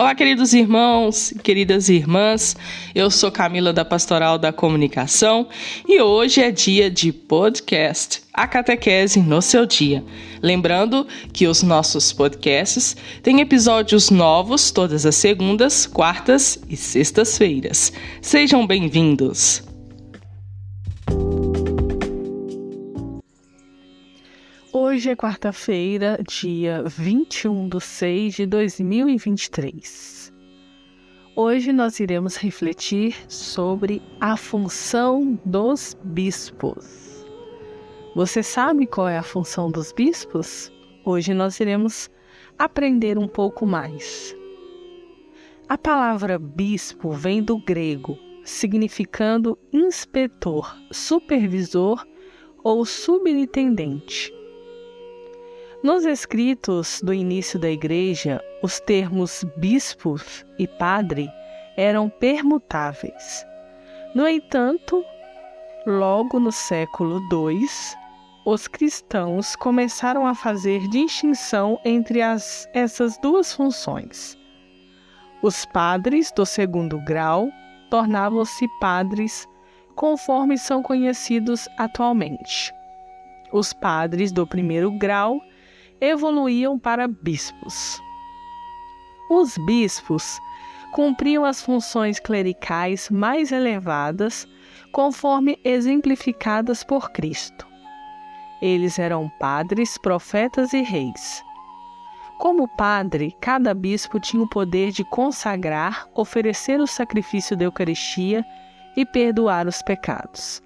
Olá, queridos irmãos e queridas irmãs, eu sou Camila da Pastoral da Comunicação e hoje é dia de podcast, a catequese no seu dia. Lembrando que os nossos podcasts têm episódios novos todas as segundas, quartas e sextas-feiras. Sejam bem-vindos! Hoje é quarta-feira, dia 21/6/2023. Hoje nós iremos refletir sobre a função dos bispos. Você sabe qual é a função dos bispos? Hoje nós iremos aprender um pouco mais. A palavra bispo vem do grego, significando inspetor, supervisor ou subintendente. Nos escritos do início da Igreja, os termos bispos e padre eram permutáveis. No entanto, logo no século II, os cristãos começaram a fazer distinção entre essas duas funções. Os padres do segundo grau tornavam-se padres conforme são conhecidos atualmente. Os padres do primeiro grau evoluíam para bispos. Os bispos cumpriam as funções clericais mais elevadas, conforme exemplificadas por Cristo. Eles eram padres, profetas e reis. Como padre, cada bispo tinha o poder de consagrar, oferecer o sacrifício da Eucaristia e perdoar os pecados.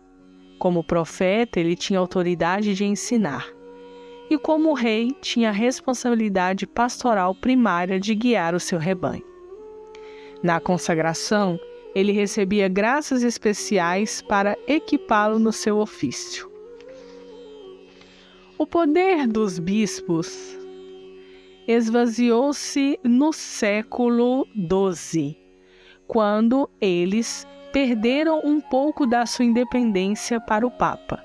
Como profeta, ele tinha autoridade de ensinar. E como rei, tinha a responsabilidade pastoral primária de guiar o seu rebanho. Na consagração, ele recebia graças especiais para equipá-lo no seu ofício. O poder dos bispos esvaziou-se no século XII, quando eles perderam um pouco da sua independência para o Papa.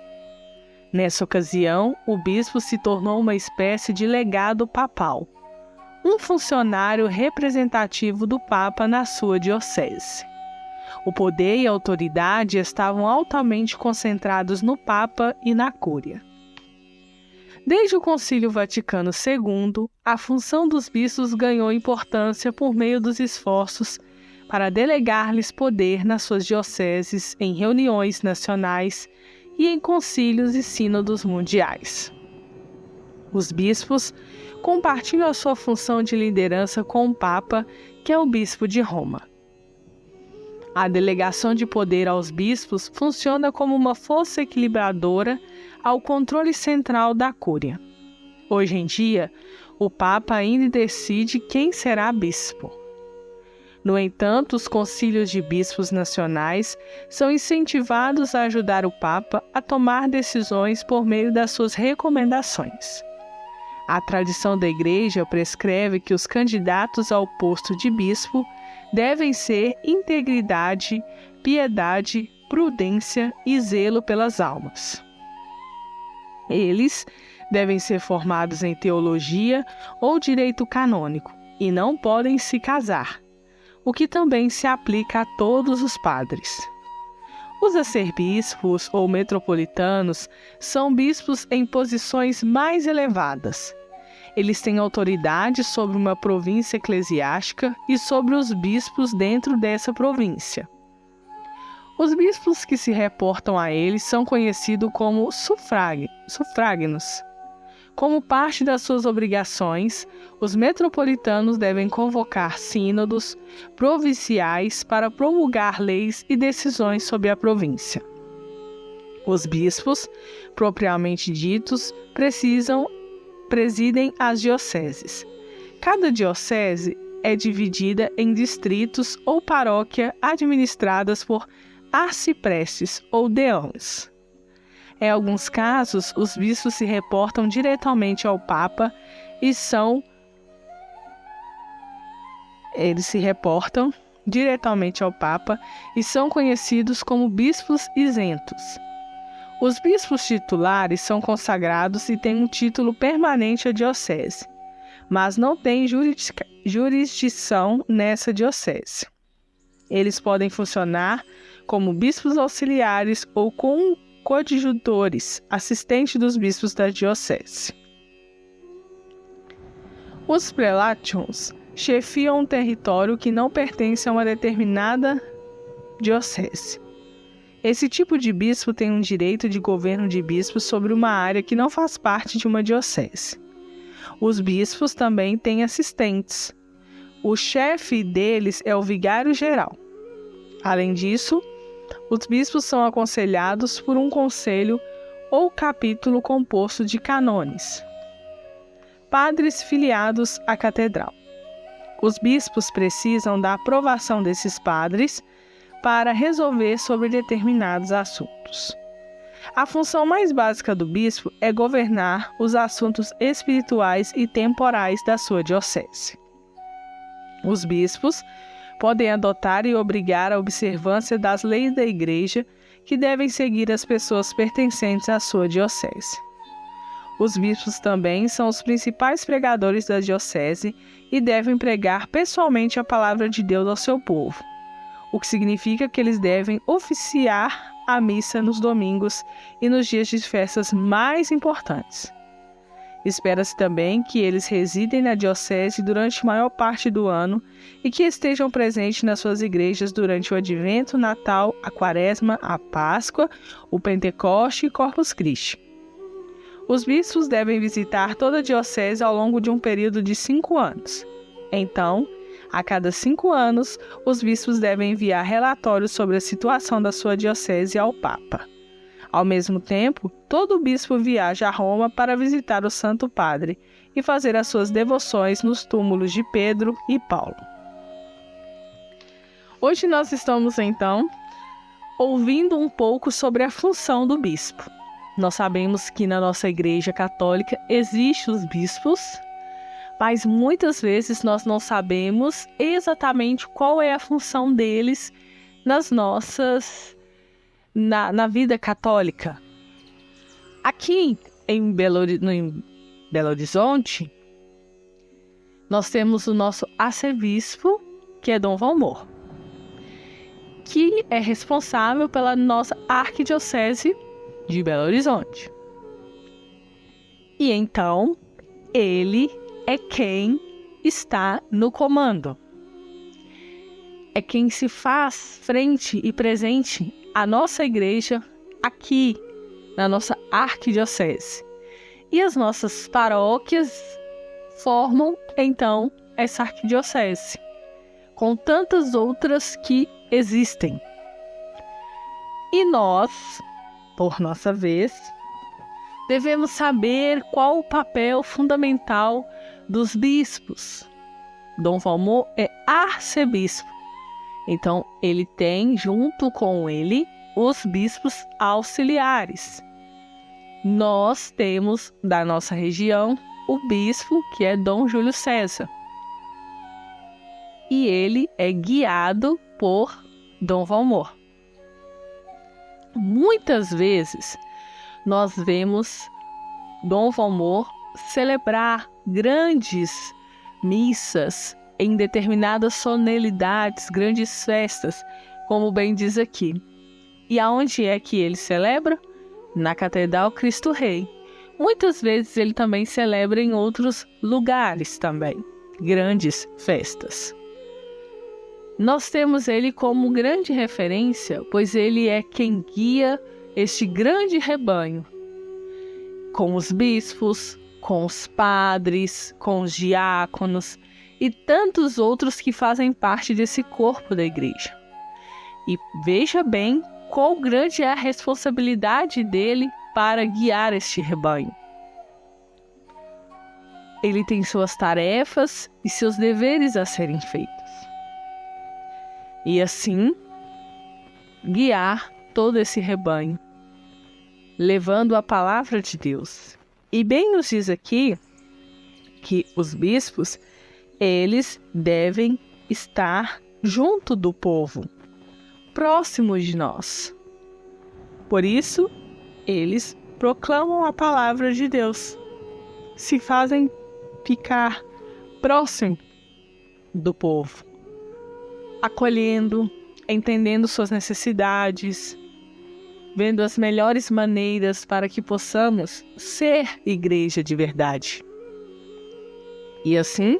Nessa ocasião, o bispo se tornou uma espécie de legado papal, um funcionário representativo do Papa na sua diocese. O poder e a autoridade estavam altamente concentrados no Papa e na Cúria. Desde o Concílio Vaticano II, a função dos bispos ganhou importância por meio dos esforços para delegar-lhes poder nas suas dioceses em reuniões nacionais e em concílios e sínodos mundiais. Os bispos compartilham a sua função de liderança com o Papa, que é o bispo de Roma. A delegação de poder aos bispos funciona como uma força equilibradora ao controle central da Cúria. Hoje em dia, o Papa ainda decide quem será bispo. No entanto, os concílios de bispos nacionais são incentivados a ajudar o Papa a tomar decisões por meio das suas recomendações. A tradição da Igreja prescreve que os candidatos ao posto de bispo devem ser integridade, piedade, prudência e zelo pelas almas. Eles devem ser formados em teologia ou direito canônico e não podem se casar, o que também se aplica a todos os padres. Os arcebispos ou metropolitanos são bispos em posições mais elevadas. Eles têm autoridade sobre uma província eclesiástica e sobre os bispos dentro dessa província. Os bispos que se reportam a eles são conhecidos como sufráginos. Como parte das suas obrigações, os metropolitanos devem convocar sínodos provinciais para promulgar leis e decisões sobre a província. Os bispos, propriamente ditos, presidem as dioceses. Cada diocese é dividida em distritos ou paróquia administradas por arciprestes ou deães. Em alguns casos, os bispos se reportam diretamente ao Papa e são conhecidos como bispos isentos. Os bispos titulares são consagrados e têm um título permanente à diocese, mas não têm jurisdição nessa diocese. Eles podem funcionar como bispos auxiliares ou como coadjutores, assistentes dos bispos da diocese. Os prelatios chefiam um território que não pertence a uma determinada diocese. Esse tipo de bispo tem um direito de governo de bispo sobre uma área que não faz parte de uma diocese. Os bispos também têm assistentes. O chefe deles é o vigário-geral. Além disso, os bispos são aconselhados por um conselho ou capítulo composto de cânones. Padres filiados à catedral. Os bispos precisam da aprovação desses padres para resolver sobre determinados assuntos. A função mais básica do bispo é governar os assuntos espirituais e temporais da sua diocese. Os bispos podem adotar e obrigar a observância das leis da Igreja que devem seguir as pessoas pertencentes à sua diocese. Os bispos também são os principais pregadores da diocese e devem pregar pessoalmente a palavra de Deus ao seu povo, o que significa que eles devem oficiar a missa nos domingos e nos dias de festas mais importantes. Espera-se também que eles residem na diocese durante a maior parte do ano e que estejam presentes nas suas igrejas durante o Advento, Natal, a Quaresma, a Páscoa, o Pentecoste e Corpus Christi. Os bispos devem visitar toda a diocese ao longo de um período de 5 anos. Então, a cada 5 anos, os bispos devem enviar relatórios sobre a situação da sua diocese ao Papa. Ao mesmo tempo, todo bispo viaja a Roma para visitar o Santo Padre e fazer as suas devoções nos túmulos de Pedro e Paulo. Hoje nós estamos, então, ouvindo um pouco sobre a função do bispo. Nós sabemos que na nossa Igreja Católica existem os bispos, mas muitas vezes nós não sabemos exatamente qual é a função deles na vida católica. Aqui em Belo Horizonte, nós temos o nosso arcebispo, que é Dom Valmor, que é responsável pela nossa arquidiocese de Belo Horizonte. E então, ele é quem está no comando. É quem se faz frente e presente à nossa igreja aqui na nossa arquidiocese. E as nossas paróquias formam, então, essa arquidiocese, com tantas outras que existem. E nós, por nossa vez, devemos saber qual o papel fundamental dos bispos. Dom Valmor é arcebispo. Então, ele tem, junto com ele, os bispos auxiliares. Nós temos, da nossa região, o bispo, que é Dom Júlio César. E ele é guiado por Dom Valmor. Muitas vezes, nós vemos Dom Valmor celebrar grandes missas em determinadas solenidades, grandes festas, como bem diz aqui. E aonde é que ele celebra? Na Catedral Cristo Rei. Muitas vezes ele também celebra em outros lugares também, grandes festas. Nós temos ele como grande referência, pois ele é quem guia este grande rebanho, com os bispos, com os padres, com os diáconos e tantos outros que fazem parte desse corpo da igreja. E veja bem quão grande é a responsabilidade dele para guiar este rebanho. Ele tem suas tarefas e seus deveres a serem feitos. E assim, guiar todo esse rebanho, levando a palavra de Deus. E bem nos diz aqui que os bispos, eles devem estar junto do povo, próximos de nós. Por isso, eles proclamam a palavra de Deus, se fazem ficar próximos do povo, acolhendo, entendendo suas necessidades, vendo as melhores maneiras para que possamos ser igreja de verdade. E assim,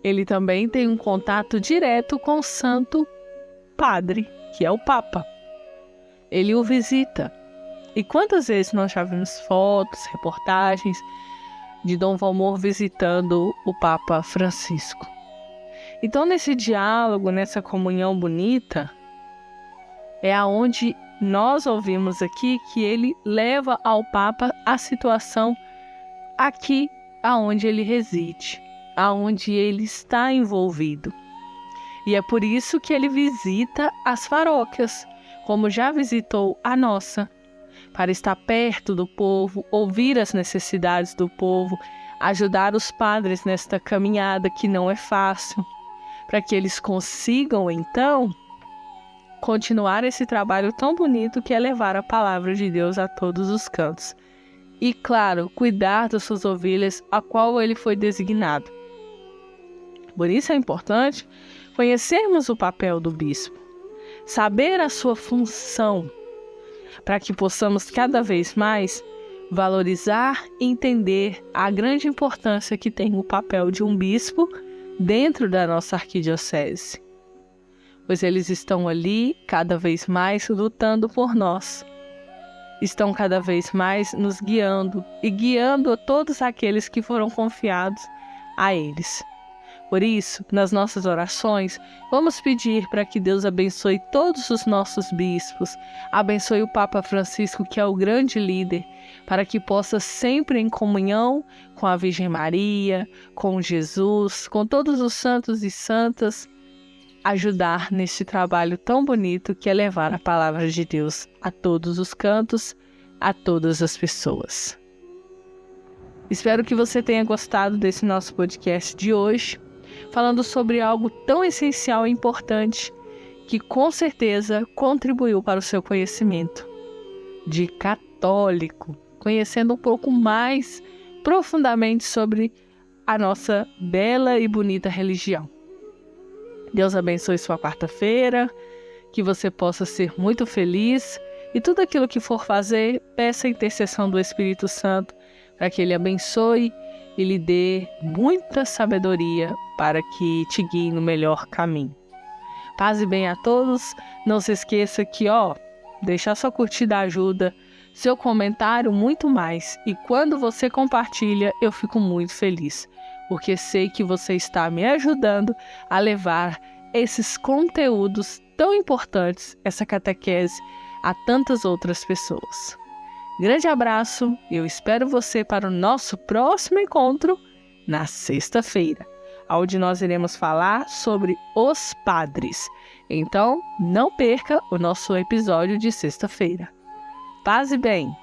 ele também tem um contato direto com o Santo Padre, que é o Papa. Ele o visita. E quantas vezes nós já vimos fotos, reportagens de Dom Valmor visitando o Papa Francisco. Então, nesse diálogo, nessa comunhão bonita, é aonde nós ouvimos aqui que ele leva ao Papa a situação aqui aonde ele reside, aonde ele está envolvido. E é por isso que ele visita as paróquias, como já visitou a nossa, para estar perto do povo, ouvir as necessidades do povo, ajudar os padres nesta caminhada que não é fácil, para que eles consigam, então, continuar esse trabalho tão bonito que é levar a palavra de Deus a todos os cantos. E, claro, cuidar das suas ovelhas, a qual ele foi designado. Por isso é importante conhecermos o papel do bispo, saber a sua função, para que possamos cada vez mais valorizar e entender a grande importância que tem o papel de um bispo dentro da nossa arquidiocese. Pois eles estão ali cada vez mais lutando por nós. Estão cada vez mais nos guiando e guiando a todos aqueles que foram confiados a eles. Por isso, nas nossas orações, vamos pedir para que Deus abençoe todos os nossos bispos, abençoe o Papa Francisco, que é o grande líder, para que possa sempre em comunhão com a Virgem Maria, com Jesus, com todos os santos e santas, ajudar neste trabalho tão bonito que é levar a palavra de Deus a todos os cantos, a todas as pessoas. Espero que você tenha gostado desse nosso podcast de hoje, falando sobre algo tão essencial e importante que com certeza contribuiu para o seu conhecimento de católico, conhecendo um pouco mais profundamente sobre a nossa bela e bonita religião. Deus abençoe sua quarta-feira, que você possa ser muito feliz e tudo aquilo que for fazer, peça a intercessão do Espírito Santo para que Ele abençoe e lhe dê muita sabedoria para que te guie no melhor caminho. Paz e bem a todos. Não se esqueça que, deixar sua curtida ajuda, seu comentário muito mais. E quando você compartilha, eu fico muito feliz, porque sei que você está me ajudando a levar esses conteúdos tão importantes, essa catequese, a tantas outras pessoas. Grande abraço, eu espero você para o nosso próximo encontro na sexta-feira, onde nós iremos falar sobre os padres. Então, não perca o nosso episódio de sexta-feira. Paz e bem!